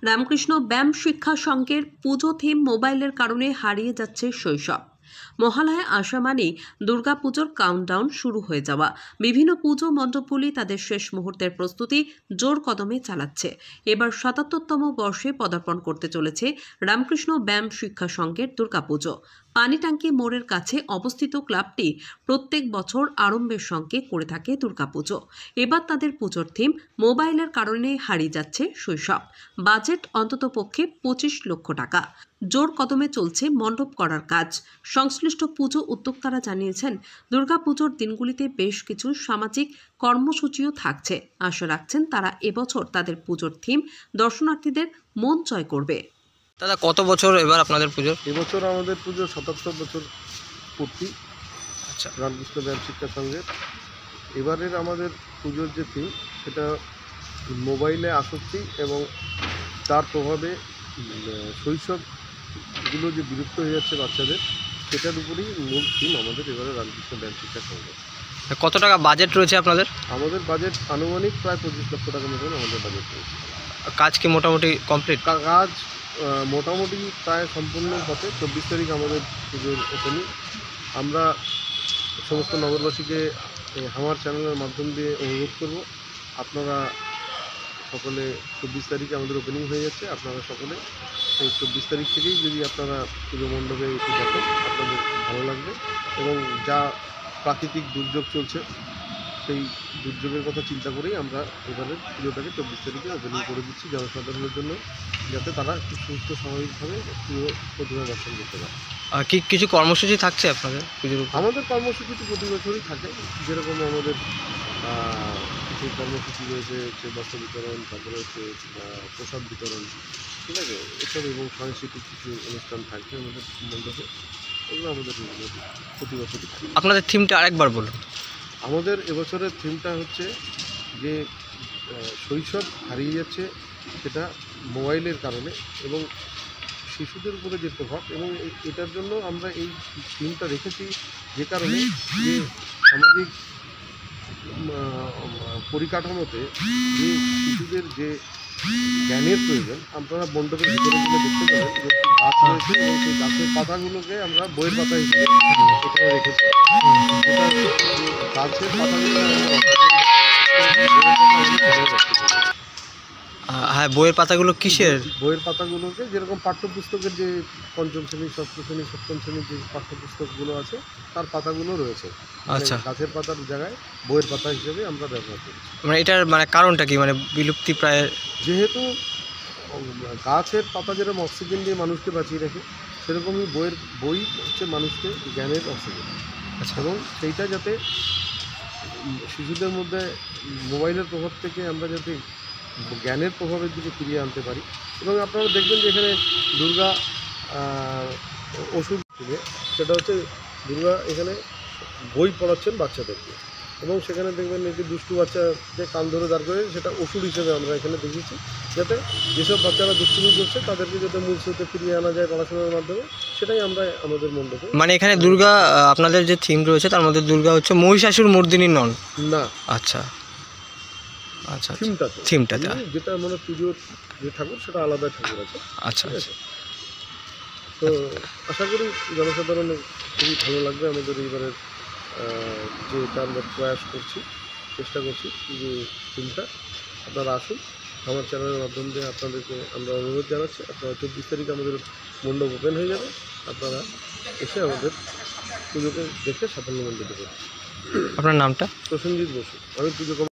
রামকৃষ্ণ ব্যায়াম শিক্ষা সংঘের পুজো থিম মোবাইলের কারণে হারিয়ে যাচ্ছে শৈশব। মহালয়া আসা মানেই দুর্গাপুজোর কাউন্টডাউন শুরু হয়ে যাওয়া। বিভিন্ন পুজো মণ্ডপগুলি তাদের শেষ মুহূর্তের প্রস্তুতি জোর কদমে চালাচ্ছে। এবার ৭৭তম বর্ষে পদার্পণ করতে চলেছে রামকৃষ্ণ ব্যায়াম শিক্ষা সংঘের দুর্গাপুজো। পানিটাঙ্কি মোড়ের কাছে অবস্থিত ক্লাবটি প্রত্যেক বছর আড়ম্বরের সঙ্গে করে থাকে দুর্গাপুজো। এবার তাদের পুজোর থিম মোবাইলের কারণে হারিয়ে যাচ্ছে শৈশব। বাজেট অন্ততপক্ষে ২৫ লক্ষ টাকা। জোর কদমে চলছে মণ্ডপ করার কাজ। সংশ্লিষ্ট পুজো উদ্যোক্তারা জানিয়েছেন, দুর্গাপুজোর দিনগুলিতে বেশ কিছু সামাজিক কর্মসূচিও থাকছে। আশা রাখছেন তারা এবছর তাদের পুজোর থিম দর্শনার্থীদের মন জয় করবে। দাদা, কত বছর এবার আপনাদের পুজো? এবছর আমাদের পুজো ৭৭ বছর পূর্তি। আচ্ছা, রামকৃষ্ণ ব্যায়াম শিক্ষা সংঘের এবারের আমাদের পুজোর যে থিম সেটা মোবাইলে আসক্তি এবং তার প্রভাবে শৈশবগুলো যে বিলুপ্ত হয়ে যাচ্ছে বাচ্চাদের, সেটার উপরেই মূল থিম আমাদের এবারে রামকৃষ্ণ ব্যায়াম শিক্ষা সংঘের। কত টাকা বাজেট রয়েছে আপনাদের? আমাদের বাজেট আনুমানিক প্রায় ২৫ লক্ষ টাকা মতন আমাদের বাজেট রয়েছে। কাজ কি মোটামুটি কমপ্লিট? কাজ মোটামুটি প্রায় সম্পূর্ণ পথে। ২৪ তারিখ আমাদের পুজোর ওপেনিং। আমরা সমস্ত নগরবাসীকে আমার চ্যানেলের মাধ্যম দিয়ে অনুরোধ করব, আপনারা সকলে ২৪ তারিখে আমাদের ওপেনিং হয়ে যাচ্ছে। আপনারা সকলে এই ২৪ তারিখ থেকেই যদি আপনারা পুজো মণ্ডপে এসে দেখেন, আপনাদের ভালো লাগবে। এবং যা প্রাকৃতিক দুর্যোগ চলছে, সেই দুর্যোগের কথা চিন্তা করেই আমরা এবারের পুজোটাকে ২৪ তারিখে ওপেনিং করে দিচ্ছি জনসাধারণের জন্য, যাতে তারা খুব সুস্থ স্বাভাবিকভাবে পুজো প্রতিমা দর্শন করতে পারে। আর কি কিছু কর্মসূচি থাকছে আপনাদের পুজোর? আমাদের কর্মসূচি তো প্রতি বছরই থাকে। যেরকম আমাদের কিছু কর্মসূচি রয়েছে, হচ্ছে বস্ত্র বিতরণ, তারপরে হচ্ছে প্রসাদ বিতরণ, ঠিক আছে, এসব এবং সাংস্কৃতিক কিছু অনুষ্ঠান থাকবে আমাদের মণ্ডপে। এগুলো আমাদের প্রতি বছরই থাকে। আপনাদের থিমটা আরেকবার বলুন। আমাদের এবছরের থিমটা হচ্ছে যে শৈশব হারিয়ে যাচ্ছে, সেটা মোবাইলের কারণে এবং শিশুদের উপরে যে প্রভাব, এবং এটার জন্য আমরা এই থিমটা রেখেছি যে কারণে যে সামাজিক পরিকাঠামোতে যে শিশুদের যে জ্ঞানের প্রয়োজন, আপনারা মণ্ডপের ভিতরে গেলে দেখতে পাবেন যে গাছ রয়েছে এবং সেই গাছের পাতাগুলোকে আমরা বইয়ের পাতা হিসেবে এখানে রেখেছি। যেটা হচ্ছে গাছের পাতাগুলো হ্যাঁ, বইয়ের পাতাগুলো কিসের? বইয়ের পাতাগুলোকে যেরকম পাঠ্যপুস্তকের যে পঞ্চম শ্রেণী, ষষ্ঠ শ্রেণী, সপ্তম শ্রেণীর যে পাঠ্যপুস্তকগুলো আছে, তার পাতাগুলো রয়েছে। আচ্ছা, গাছের পাতার জায়গায় বইয়ের পাতা হিসেবে আমরা ব্যবহার করছি। মানে এটার কারণটা কি? বিলুপ্তি প্রায়, যেহেতু গাছের পাতা যেরকম অক্সিজেন দিয়ে মানুষকে বাঁচিয়ে রাখে, সেরকমই বই হচ্ছে মানুষকে জ্ঞানের অক্সিজেন। আচ্ছা, এবং সেইটা যাতে শিশুদের মধ্যে মোবাইলের প্রভাব থেকে আমরা যাতে জ্ঞানের প্রভাবের দিকে ফিরিয়ে আনতে পারি। এবং আপনারা দেখবেন যে এখানে দুর্গা ওষুধ থেকে, সেটা হচ্ছে দুর্গা এখানে বই পড়াচ্ছেন বাচ্চাদেরকে, এবং সেখানে দেখবেন একটি দুষ্টু বাচ্চাকে কান ধরে দাঁড় করে, সেটা ওষুধ হিসেবে আমরা এখানে দেখিয়েছি, যাতে যেসব বাচ্চারা দুষ্টুমি করছে তাদেরকে যাতে মূল স্রোতে ফিরিয়ে আনা যায় পড়াশোনার মাধ্যমে। সেটাই আমরা আমাদের মণ্ডপে। এখানে দুর্গা, আপনাদের যে থিম রয়েছে তার মধ্যে দুর্গা হচ্ছে মহিষাসুর মর্দিনী নন? না, আচ্ছা আচ্ছা, থিমটাতে যেটা মানে পুজোর যে ঠাকুর, সেটা আলাদা ঠাকুর আছে। আচ্ছা ঠিক আছে, তো আশা করি জনসাধারণের খুবই ভালো লাগবে আমাদের এইবারের যেটা আমরা প্রয়াস করছি, চেষ্টা করছি যে থিমটা। আপনারা আসুন, আমার চ্যানেলের মাধ্যম দিয়ে আপনাদেরকে আমরা অনুরোধ জানাচ্ছি। আপনারা ২৪ তারিখ আমাদের মণ্ডপ ওপেন হয়ে যাবে, আপনারা এসে আমাদের পুজোকে দেখে সাফল্যমণ্ডিত করুন। আপনার নামটা? প্রসেনজিৎ বসু, আমি পুজো